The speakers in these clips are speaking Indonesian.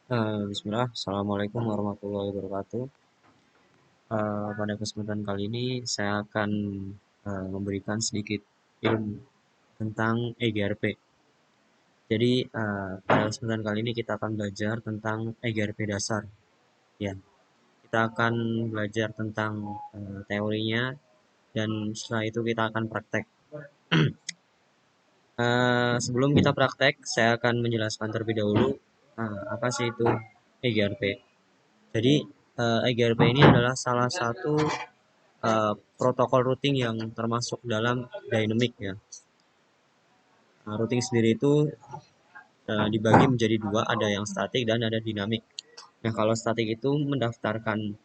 Bismillah, Assalamualaikum warahmatullahi wabarakatuh. Pada kesempatan kali ini saya akan memberikan sedikit ilmu tentang EGRP. Jadi pada kesempatan kali ini kita akan belajar tentang EGRP dasar. Ya, kita akan belajar tentang teorinya dan setelah itu kita akan praktek. Sebelum kita praktek, saya akan menjelaskan terlebih dahulu apa sih itu EGRP. Jadi EGRP ini adalah salah satu protokol routing yang termasuk dalam dynamic ya. Routing sendiri itu dibagi menjadi dua, ada yang statik dan ada dinamik. Nah, kalau statik itu mendaftarkan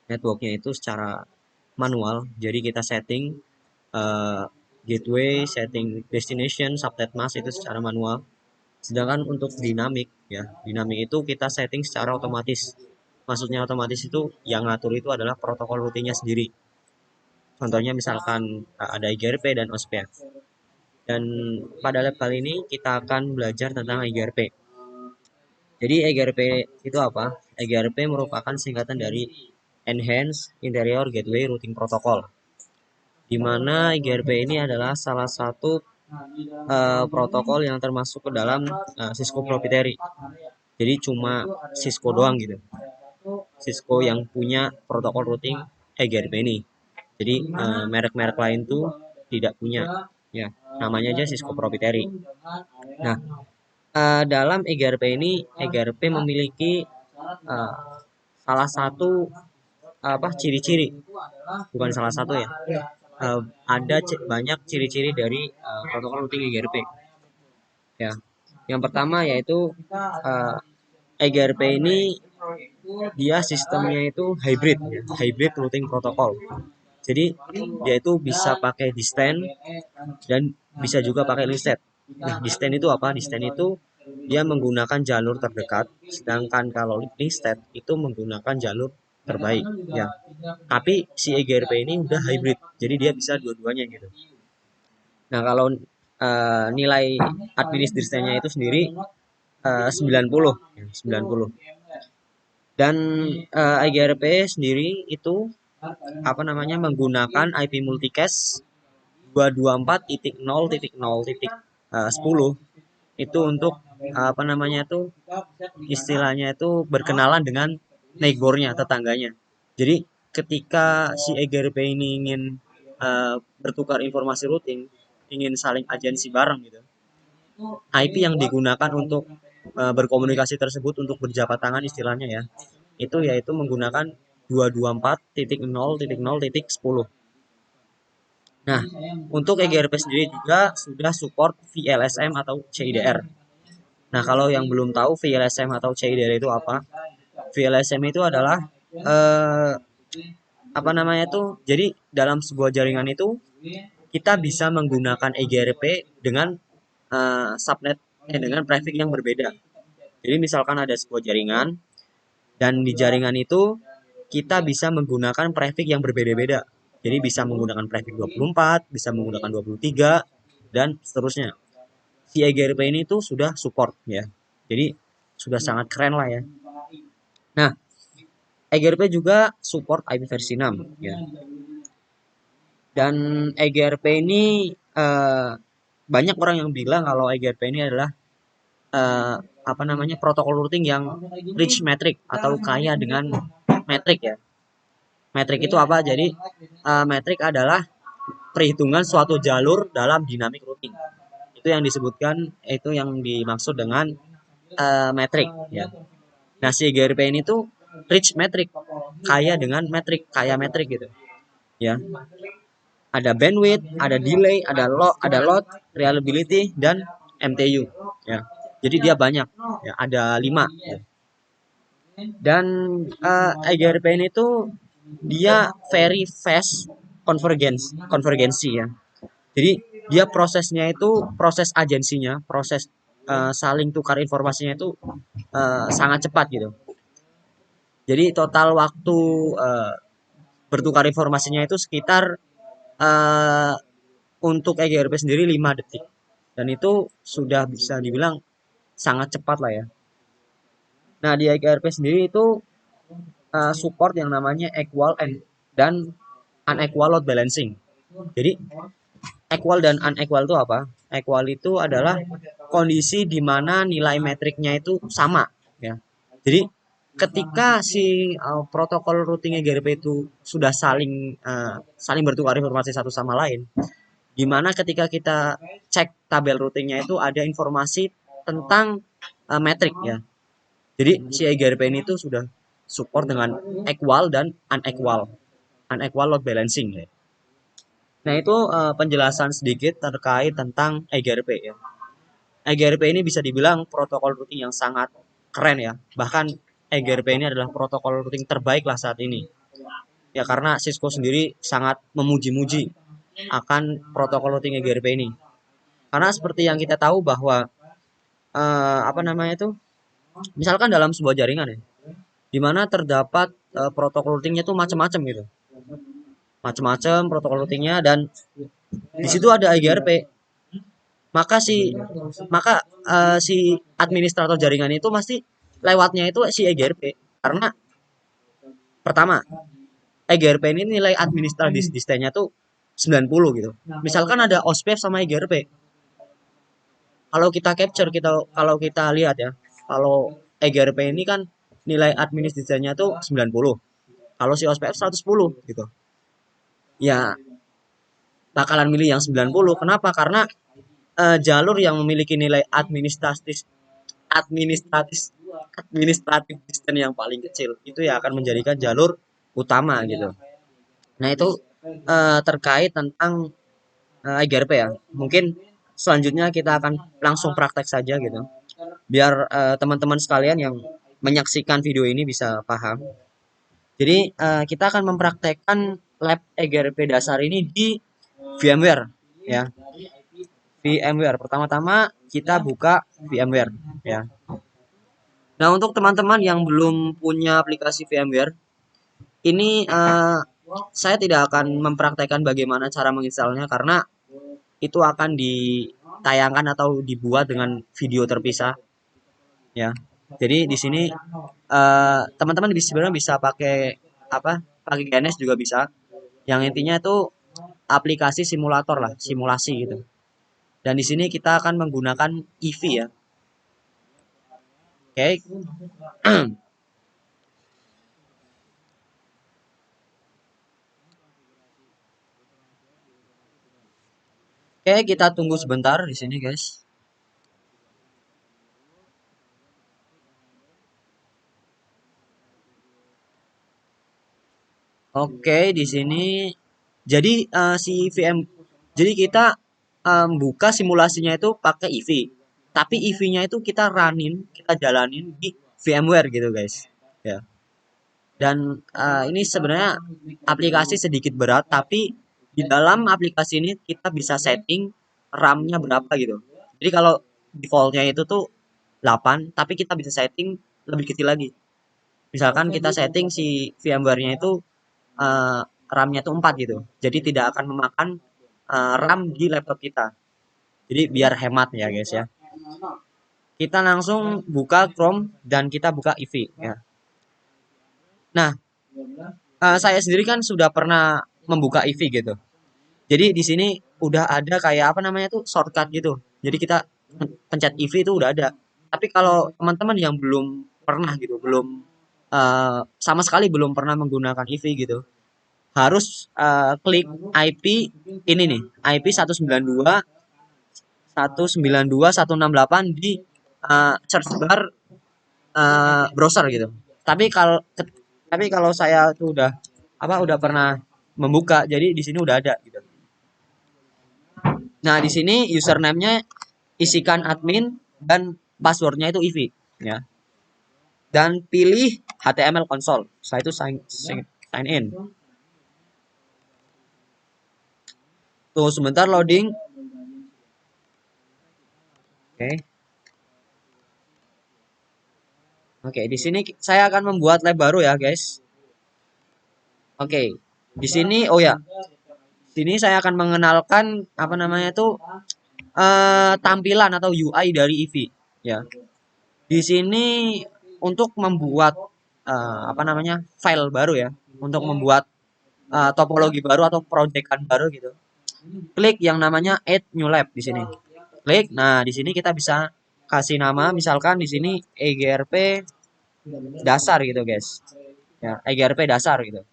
networknya itu secara manual, jadi kita setting uh, gateway, setting destination, subnet mask itu secara manual. Sedangkan untuk dinamik ya, dinamik itu kita setting secara otomatis. Maksudnya otomatis itu yang ngatur itu adalah protokol routingnya sendiri. Contohnya misalkan ada IGRP dan OSPF. Dan pada lab kali ini kita akan belajar tentang EGRP. Jadi EGRP itu apa? EGRP merupakan singkatan dari Enhanced Interior Gateway Routing Protocol. Di mana EGRP ini adalah salah satu protokol yang termasuk ke dalam Cisco proprietary. Jadi cuma Cisco doang gitu. Cisco yang punya protokol routing EGRP ini. Jadi merek-merek lain tuh tidak punya. Ya, namanya aja Cisco proprietary. Nah, dalam EGRP ini, EGRP memiliki uh, salah satu apa ciri-ciri, bukan salah satu ya. Ada banyak ciri-ciri dari protokol routing EGRP. Ya, yang pertama yaitu EGRP ini dia sistemnya itu hybrid, ya, hybrid routing protokol. Jadi dia itu bisa pakai distance dan bisa juga pakai reset. Nah, distance itu apa? Distance itu dia menggunakan jalur terdekat, sedangkan kalau reset itu menggunakan jalur terbaik. Ya, tapi si EGRP ini udah hybrid, jadi dia bisa dua-duanya gitu. Nah, kalau nilai administrasinya itu sendiri 90, ya, 90. Dan EGRP sendiri itu apa namanya menggunakan IP multicast 224.0.0.10 itu untuk apa namanya tuh istilahnya itu berkenalan dengan neighbornya, tetangganya. Jadi ketika si EGRP ini ingin bertukar informasi routing, ingin saling agensi bareng gitu, IP yang digunakan untuk berkomunikasi tersebut untuk berjabat tangan istilahnya ya, itu yaitu menggunakan 224.0.0.10. Nah, untuk EGRP sendiri juga sudah support VLSM atau CIDR. Nah, kalau yang belum tahu VLSM atau CIDR itu apa? VLSM itu adalah eh, apa namanya itu? Jadi dalam sebuah jaringan itu kita bisa menggunakan EGRP dengan subnet dengan prefix yang berbeda. Jadi misalkan ada sebuah jaringan dan di jaringan itu kita bisa menggunakan prefix yang berbeda-beda. Jadi bisa menggunakan prefix 24, bisa menggunakan 23 dan seterusnya. Si EGRP ini tuh sudah support ya. Jadi sudah sangat keren lah ya. Nah, EGRP juga support IP versi 6 ya. Dan EGRP ini banyak orang yang bilang kalau EGRP ini adalah eh, apa namanya protokol routing yang rich metric atau kaya dengan metrik ya. Metrik itu apa? Jadi metrik adalah perhitungan suatu jalur dalam dinamik routing. Itu yang disebutkan, itu yang dimaksud dengan metrik ya. Nah, si GRP ini tuh rich metric, kaya dengan metrik, kaya metrik gitu. Ya. Ada bandwidth, ada delay, ada load, reliability dan MTU ya. Jadi dia banyak ya, ada 5 ya. Dan EGRP ini tuh dia very fast konvergensi ya. Jadi dia prosesnya itu proses agensinya, proses saling tukar informasinya itu sangat cepat gitu. Jadi total waktu uh, bertukar informasinya itu sekitar uh, untuk EGRP sendiri 5 detik. Dan itu sudah bisa dibilang sangat cepat lah ya. Nah, di EGRP sendiri itu support yang namanya equal dan unequal load balancing. Jadi equal dan unequal itu apa? Equal itu adalah kondisi di mana nilai metriknya itu sama, ya. Jadi ketika si protokol routing EGRP itu sudah saling bertukar informasi satu sama lain, di mana ketika kita cek tabel routingnya itu ada informasi tentang metrik, ya. Jadi si EGRP ini tuh sudah support dengan equal dan unequal, unequal load balancing, ya. Nah, itu penjelasan sedikit terkait tentang EGRP, ya. EGRP ini bisa dibilang protokol routing yang sangat keren, ya. Bahkan EGRP ini adalah protokol routing terbaik lah saat ini. Ya, karena Cisco sendiri sangat memuji-muji akan protokol routing EGRP ini. Karena seperti yang kita tahu bahwa apa namanya itu, misalkan dalam sebuah jaringan, ya, di mana terdapat protokol routingnya tuh macam-macam gitu, macam-macam protokol routingnya, dan di situ ada EGRP. Maka si administrator jaringan itu pasti lewatnya itu si EGRP, karena pertama EGRP ini nilai administratif distance-nya tuh 90 gitu. Misalkan ada OSPF sama EGRP, kalau kita capture, kalau kita lihat, ya, kalau EGRP ini kan nilai administrasinya tuh 90, kalau si OSPF 110 gitu, ya bakalan milih yang 90. Kenapa? Karena jalur yang memiliki nilai administratif administratif distance yang paling kecil itu ya akan menjadikan jalur utama gitu. Nah, itu terkait tentang EGRP, ya. Mungkin selanjutnya kita akan langsung praktek saja gitu, biar teman-teman sekalian yang menyaksikan video ini bisa paham. Jadi kita akan mempraktekkan lab EGRP dasar ini di VMware, ya. VMware. Pertama-tama kita buka VMware, ya. Nah, untuk teman-teman yang belum punya aplikasi VMware, ini saya tidak akan mempraktekkan bagaimana cara menginstalnya karena itu akan ditayangkan atau dibuat dengan video terpisah, ya. Jadi di sini teman-teman sebenarnya bisa pakai apa? Pakai GNS juga bisa. Yang intinya itu aplikasi simulator lah, simulasi gitu. Dan di sini kita akan menggunakan EV, ya. Oke. Oke, kita tunggu sebentar di sini, guys. Oke, di sini jadi si VM, jadi kita buka simulasinya itu pakai EV. Tapi EV-nya itu kita jalanin di VMware gitu, guys. Ya. Dan ini sebenarnya aplikasi sedikit berat, tapi di dalam aplikasi ini kita bisa setting RAM-nya berapa gitu. Jadi kalau default-nya itu tuh 8, tapi kita bisa setting lebih kecil lagi. Misalkan kita setting si VMware-nya itu eh, RAM-nya tuh 4 gitu. Jadi tidak akan memakan RAM di laptop kita. Jadi biar hemat ya, guys, ya. Kita langsung buka Chrome dan kita buka EV, ya. Nah, saya sendiri kan sudah pernah membuka EV gitu. Jadi di sini udah ada kayak apa namanya tuh shortcut gitu. Jadi kita pencet EV itu udah ada. Tapi kalau teman-teman yang belum pernah gitu, belum sama sekali belum pernah menggunakan EV gitu, harus klik IP ini nih, IP 192.168 di search bar browser gitu. Tapi kalau saya tuh udah pernah membuka, jadi di sini udah ada gitu. Nah, di sini username-nya isikan admin dan passwordnya itu EV, ya. Dan pilih HTML console. Setelah itu sign in. Tunggu sebentar loading. Oke. Oke, di sini saya akan membuat lab baru ya, guys. Oke. Di sini ya. Sini saya akan mengenalkan apa namanya itu tampilan atau UI dari EV, ya. Di sini untuk membuat apa namanya file baru ya, untuk membuat topologi baru atau proyekan baru gitu, klik yang namanya Add New Lab di sini. Klik. Nah, di sini kita bisa kasih nama, misalkan di sini EGRP dasar gitu, guys. Ya, EGRP dasar gitu.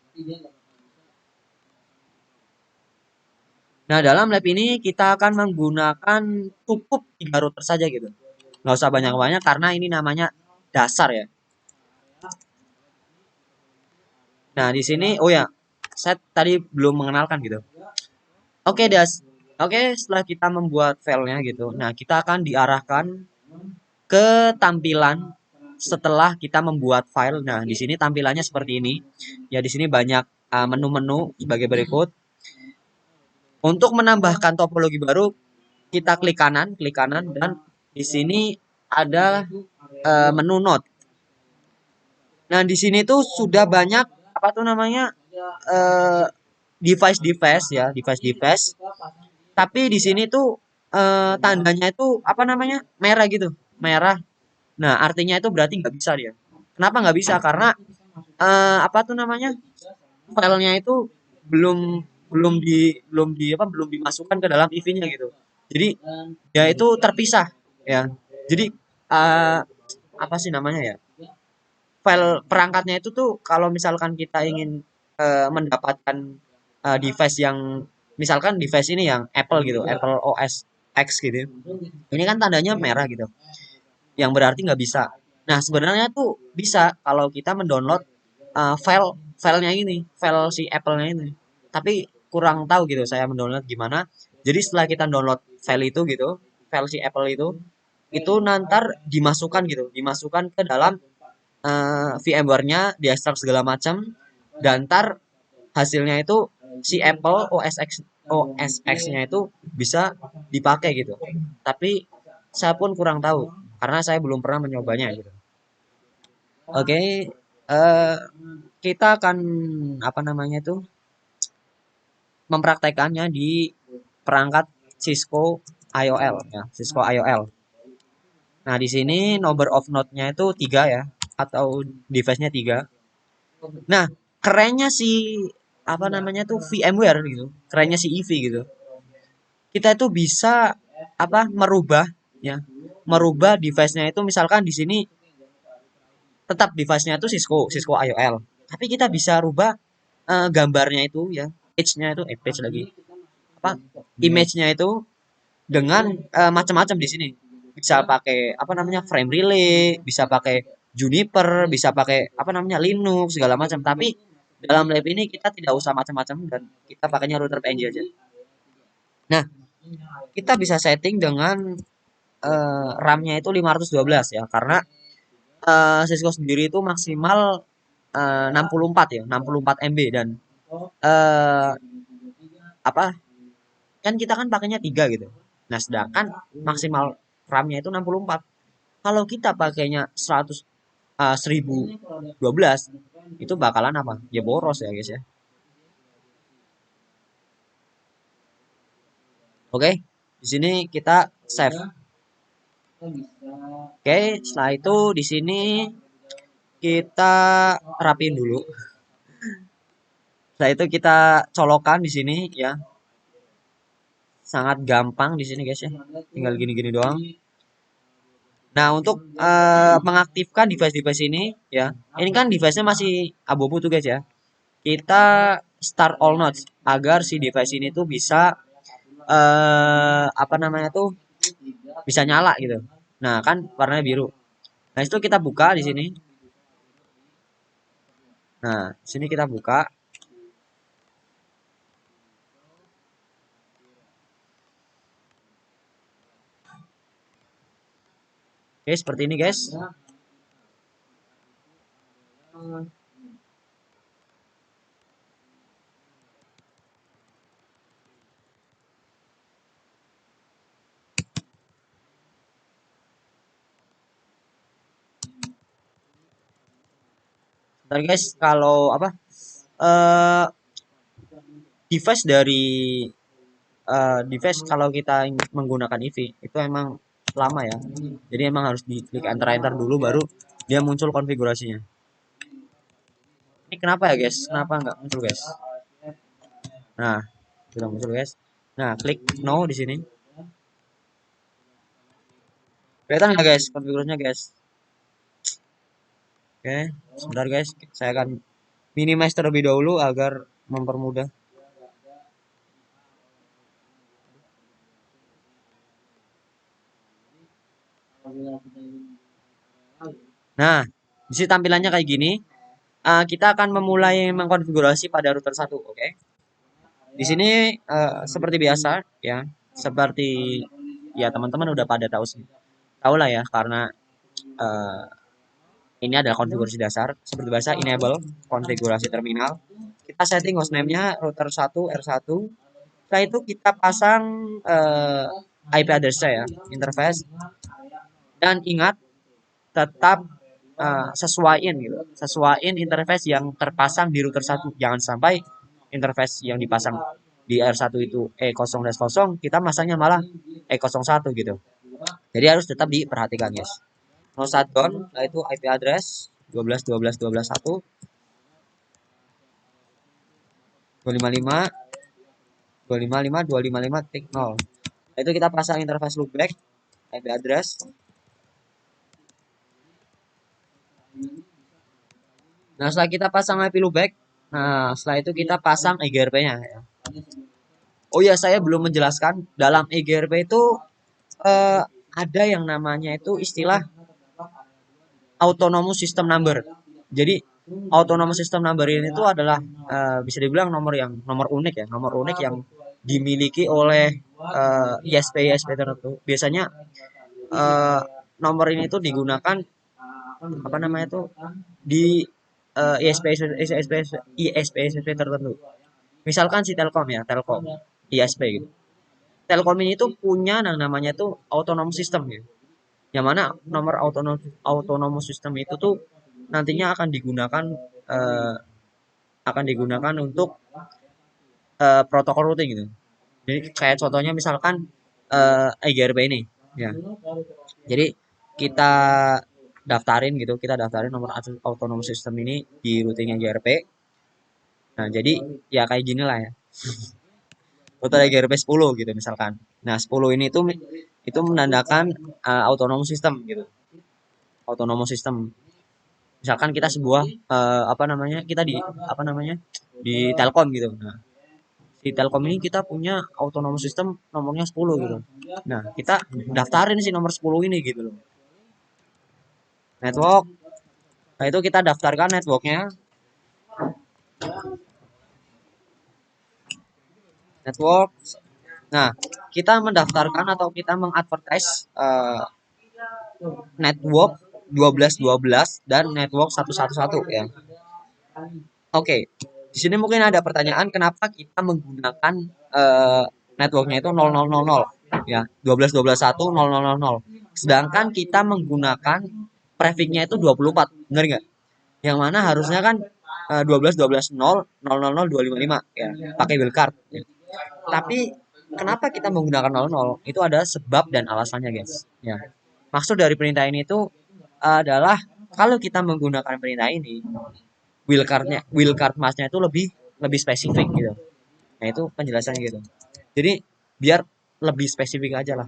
Nah, dalam lab ini kita akan menggunakan cukup 3 router saja gitu. Nggak usah banyak-banyak karena ini namanya dasar ya. Nah, di sini, oh ya, saya tadi belum mengenalkan gitu. Oke, Oke, setelah kita membuat filenya gitu. Nah, kita akan diarahkan ke tampilan setelah kita membuat file. Nah, di sini tampilannya seperti ini. Ya, di sini banyak menu-menu sebagai berikut. Untuk menambahkan topologi baru, kita klik kanan dan di sini ada menu node. Nah, di sini tuh sudah banyak apa tuh namanya eh, device-device ya, device-device. Tapi di sini tuh tandanya itu apa namanya merah gitu, merah. Nah, artinya itu berarti nggak bisa dia. Kenapa nggak bisa? Karena apa tuh namanya filenya itu belum belum dimasukkan ke dalam EV-nya gitu. Jadi ya itu terpisah ya. Jadi eh, apa sih namanya ya? File perangkatnya itu tuh kalau misalkan kita ingin mendapatkan device yang misalkan device ini yang Apple gitu, Apple OS X gitu. Ini kan tandanya merah gitu, yang berarti nggak bisa. Nah, sebenarnya tuh bisa kalau kita mendownload filenya ini, file si Apple-nya ini. Tapi kurang tahu gitu saya mendownload gimana. Jadi setelah kita download file itu gitu, file si Apple itu nanti dimasukkan gitu, dimasukkan ke dalam VMware-nya, diekstrak segala macam, dan ntar hasilnya itu si Apple OS X-nya itu bisa dipakai gitu. Tapi saya pun kurang tahu karena saya belum pernah menyobanya gitu. Oke, kita akan apa namanya itu mempraktekannya di perangkat Cisco IOL ya, Cisco IOL. Nah, di sini number of node-nya itu 3 ya, atau device-nya 3. Nah, kerennya si apa namanya tuh VMware gitu, kerennya si EV gitu. Kita itu bisa apa merubah ya, merubah device-nya itu misalkan di sini tetap device-nya itu Cisco IOL. Tapi kita bisa rubah gambarnya itu ya, page-nya itu page lagi. Apa image-nya itu dengan macam-macam di sini. Bisa pakai apa namanya frame relay, bisa pakai Juniper, bisa pakai apa namanya Linux segala macam. Tapi dalam lab ini kita tidak usah macam-macam dan kita pakainya router PNG aja. Nah, kita bisa setting dengan RAM-nya itu 512 ya, karena Cisco sendiri itu maksimal 64 ya, 64 MB dan eh, apa kan kita kan pakainya 3 gitu. Nah, sedangkan maksimal RAM-nya itu 64. Kalau kita pakainya 1012 itu bakalan apa? Ya boros ya, guys ya. Oke, di sini kita save. Oke, setelah itu di sini kita rapin dulu. Setelah itu kita colokan di sini ya. Sangat gampang di sini guys ya. Tinggal gini-gini doang. Nah, untuk mengaktifkan device-device ini ya. Ini kan device-nya masih abu-abu tuh guys ya. Kita start all nodes agar si device ini tuh bisa apa namanya tuh bisa nyala gitu. Nah, kan warnanya biru. Nah, itu kita buka di sini. Nah, sini kita buka. Oke, seperti ini guys. Ntar guys, kalau apa eh device dari device kalau kita menggunakan EV itu emang lama ya. Jadi emang harus diklik enter enter dulu baru dia muncul konfigurasinya. Ini kenapa ya guys? Kenapa nggak muncul guys? Nah, sudah muncul guys. Nah, klik no di sini. Kelihatan nggak guys konfigurasinya guys? Oke, sebentar guys. Saya akan minimize terlebih dahulu agar mempermudah. Nah, di sini tampilannya kayak gini. Kita akan memulai mengkonfigurasi pada router 1, oke? Di sini seperti biasa ya, seperti ya teman-teman udah pada tahu sih. Tahu lah ya karena eh, ini adalah konfigurasi dasar. Seperti biasa enable konfigurasi terminal. Kita setting hostname-nya router 1 R1. Setelah itu kita pasang IP address-nya ya, interface, dan ingat tetap sesuaiin gitu. Sesuaiin interface yang terpasang di router 1. Jangan sampai interface yang dipasang di R1 itu E0-0, kita masangnya malah E01 gitu. Jadi harus tetap diperhatikan, guys. No shutdown, yaitu IP address 12.12.12.1 255 255 255.0. Itu kita pasang interface loopback IP address. Nah, setelah kita pasang IP loopback, nah setelah itu kita pasang EGRP-nya ya. Oh ya, saya belum menjelaskan dalam EGRP itu eh, ada yang namanya itu istilah autonomous system number. Jadi autonomous system number ini itu adalah bisa dibilang nomor unik ya, nomor unik yang dimiliki oleh ISP tertentu. Biasanya eh, nomor ini tuh digunakan apa namanya tuh di ISP tertentu. Misalkan si Telkom ya, Telkom, ISP gitu. Telkom ini tuh punya yang namanya tuh autonomous system ya. Yang mana nomor autonomous system itu tuh nantinya eh, akan digunakan untuk protokol routing gitu. Jadi kayak contohnya misalkan EGRP ini ya. Jadi kita kita daftarin nomor autonomous system ini di routingnya EGRP. Nah, jadi ya kayak gini lah ya. Router EGRP 10 gitu misalkan. Nah, 10 ini itu menandakan autonomous system gitu. Autonomous system. Misalkan kita sebuah apa namanya? Kita di apa namanya? Di Telkom gitu. Nah, di Telkom ini kita punya autonomous system nomornya 10 gitu. Nah, kita daftarin si nomor 10 ini gitu loh. Network. Nah, itu kita daftarkan networknya. Network. Nah, kita mendaftarkan atau kita mengadvertise network 12.12 dan network 111 ya. Oke. Di sini mungkin ada pertanyaan kenapa kita menggunakan networknya itu 0000 ya, 12.12.1 0000. Sedangkan kita menggunakan prefixnya itu 24. Benar nggak? Yang mana harusnya kan 12.12.0 000 255 ya, pakai wildcard ya. Tapi kenapa kita menggunakan 00? Itu ada sebab dan alasannya, guys. Ya. Maksud dari perintah ini itu adalah kalau kita menggunakan perintah ini, wildcard masnya itu lebih lebih spesifik gitu. Nah, itu penjelasannya gitu. Jadi biar lebih spesifik aja lah.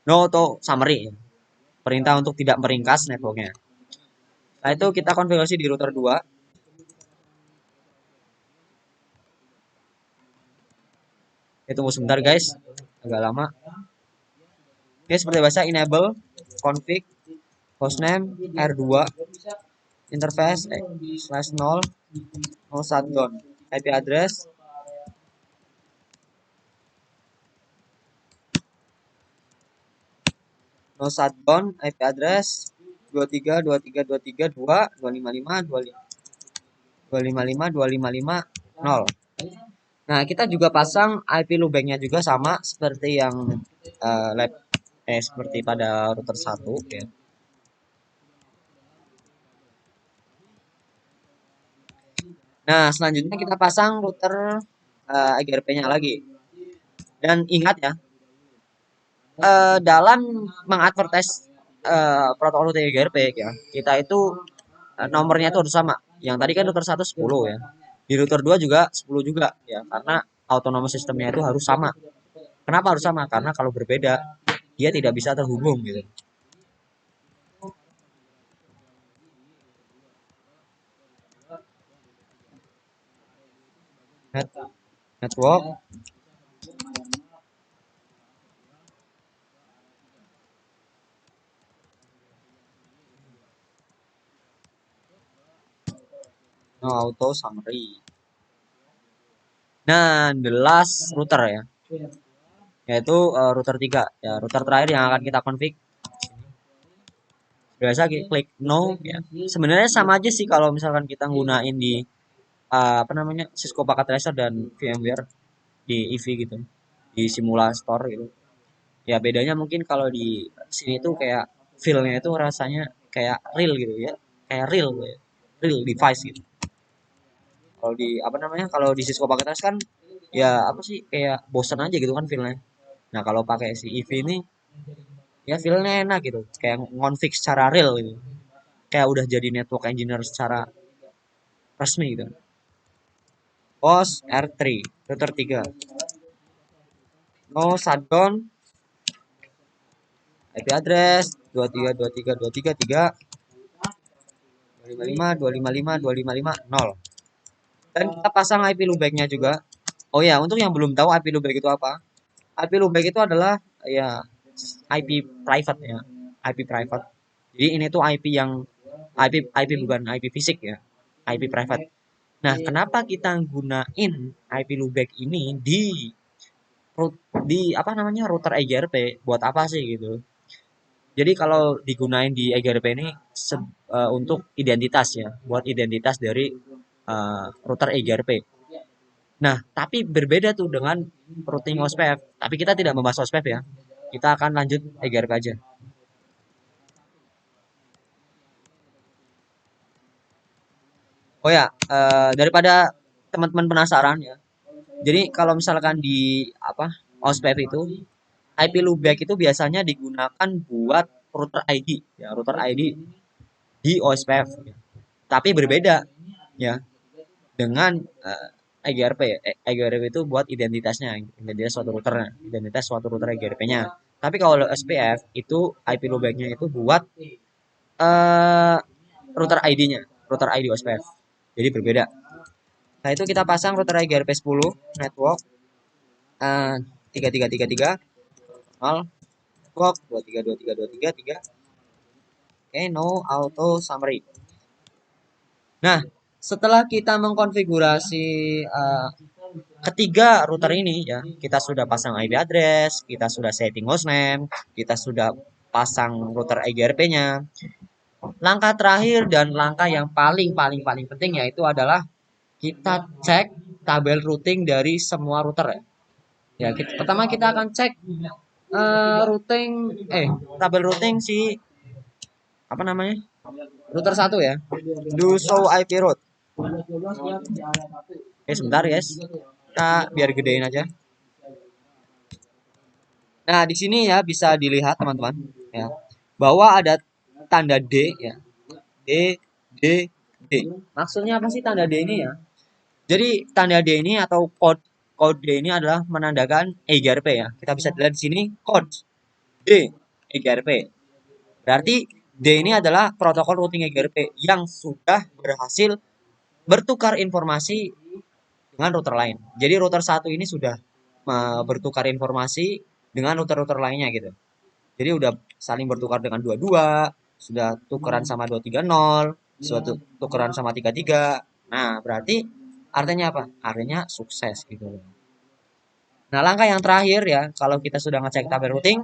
No atau summary. Perintah untuk tidak meringkas networknya. Nah, itu kita konfigurasi di router 2. Tunggu sebentar guys. Agak lama. Oke, seperti biasa enable config hostname R2 interface /0 no shutdown IP address no shutdown IP address 23.23.23.255.255.255.0. Nah, kita juga pasang IP loopback-nya juga sama seperti yang lab seperti pada router 1 ya. Nah, selanjutnya kita pasang router EGRP-nya lagi. Dan ingat ya, dalam mengadvertise protokol routing EGRP ya, kita itu nomornya itu harus sama. Yang tadi kan router 1 10 ya. Di router 2 juga 10 juga ya, karena autonomous sistemnya itu harus sama. Kenapa harus sama? Karena kalau berbeda dia tidak bisa terhubung gitu. Network no auto summary. Nah, the last router ya, yaitu router 3 ya, router terakhir yang akan kita config. Biasa klik no ya. Sebenarnya sama aja sih kalau misalkan kita gunain di apa namanya, Cisco Packet Tracer dan VMware di EV gitu, di simulator gitu. Ya bedanya mungkin kalau di sini tuh kayak feel-nya itu rasanya kayak real gitu ya, kayak real ya. Real device gitu. Kalau di apa namanya, kalau di Cisco Packet Tracer kan ya apa sih, kayak bosan aja gitu kan feel-nya. Nah kalau pakai si EV ini ya feel-nya enak gitu, kayak ngonfig secara real gitu, kayak udah jadi network engineer secara resmi gitu. Host R3 router 3, no shutdown, IP address 23.23.23.3 255.255.255.0. Dan kita pasang IP loopback-nya juga. Oh ya, untuk yang belum tahu IP loopback itu apa? IP loopback itu adalah ya IP private ya, IP private. Jadi ini tuh IP yang IP bukan IP fisik ya, IP private. Nah, kenapa kita gunain IP loopback ini di apa namanya, router EGRP? Buat apa sih gitu? Jadi kalau digunain di EGRP ini untuk identitas ya, buat identitas dari router EGRP. Nah, tapi berbeda tuh dengan routing OSPF. Tapi kita tidak membahas OSPF ya. Kita akan lanjut EGRP aja. Oh ya, daripada teman-teman penasaran ya. Jadi kalau misalkan di apa, OSPF itu IP loopback itu biasanya digunakan buat router ID ya, router ID di OSPF. Tapi berbeda ya dengan EGRP. EGRP itu buat identitasnya, identitas suatu routernya, identitas suatu router EGRP-nya. Tapi kalau SPF itu IP loopback-nya itu buat eh, router ID-nya, router ID OSPF. Jadi berbeda. Nah, itu kita pasang router EGRP 10 network 3333 0 network 232323 Oke, no auto summary. Nah, setelah kita mengkonfigurasi ketiga router ini ya, kita sudah pasang IP address, kita sudah setting hostname, kita sudah pasang router EGRP-nya. Langkah terakhir dan langkah yang paling paling paling penting yaitu adalah kita cek tabel routing dari semua router ya. Ya, pertama kita akan cek routing tabel routing si apa namanya? Router satu ya. Do show IP route. Oke, sebentar guys. Kita biar gedein aja. Nah, di sini ya bisa dilihat teman-teman ya, bahwa ada tanda D ya. D D D. Maksudnya apa sih tanda D ini ya? Jadi tanda D ini atau kode ini adalah menandakan EGRP ya. Kita bisa lihat di sini code D EGRP. Berarti D ini adalah protokol routing EGRP yang sudah berhasil bertukar informasi dengan router lain. Jadi router satu ini sudah bertukar informasi dengan router-router lainnya gitu. Jadi udah saling bertukar dengan 22, sudah tukeran sama 230, sudah tukeran sama 33. Nah, berarti artinya apa? Artinya sukses gitu. Nah, langkah yang terakhir ya, kalau kita sudah ngecek tabel routing,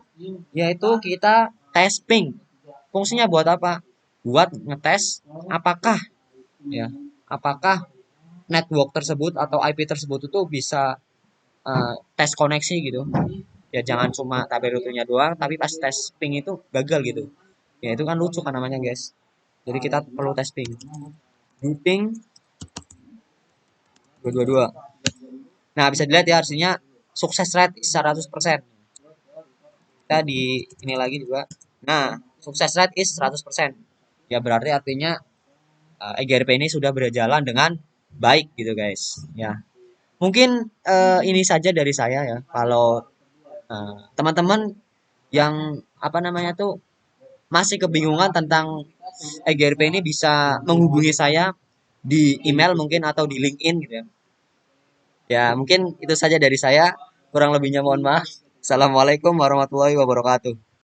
yaitu kita tes ping. Fungsinya buat apa? Buat ngetes apakah ya, apakah network tersebut atau IP tersebut itu bisa tes koneksi gitu. Ya jangan cuma tabel routingnya doang, tapi pas tes ping itu gagal gitu. Ya itu kan lucu kan namanya guys. Jadi kita perlu tes ping. Ping 222. Nah bisa dilihat ya artinya sukses rate 100%. kita di ini lagi juga. Nah, sukses rate is 100%. Ya berarti artinya EGRP ini sudah berjalan dengan baik gitu guys. Ya, mungkin ini saja dari saya ya. Kalau teman-teman yang apa namanya tuh masih kebingungan tentang EGRP ini bisa menghubungi saya di email mungkin atau di LinkedIn gitu ya. Ya, mungkin itu saja dari saya. Kurang lebihnya mohon maaf. Assalamualaikum warahmatullahi wabarakatuh.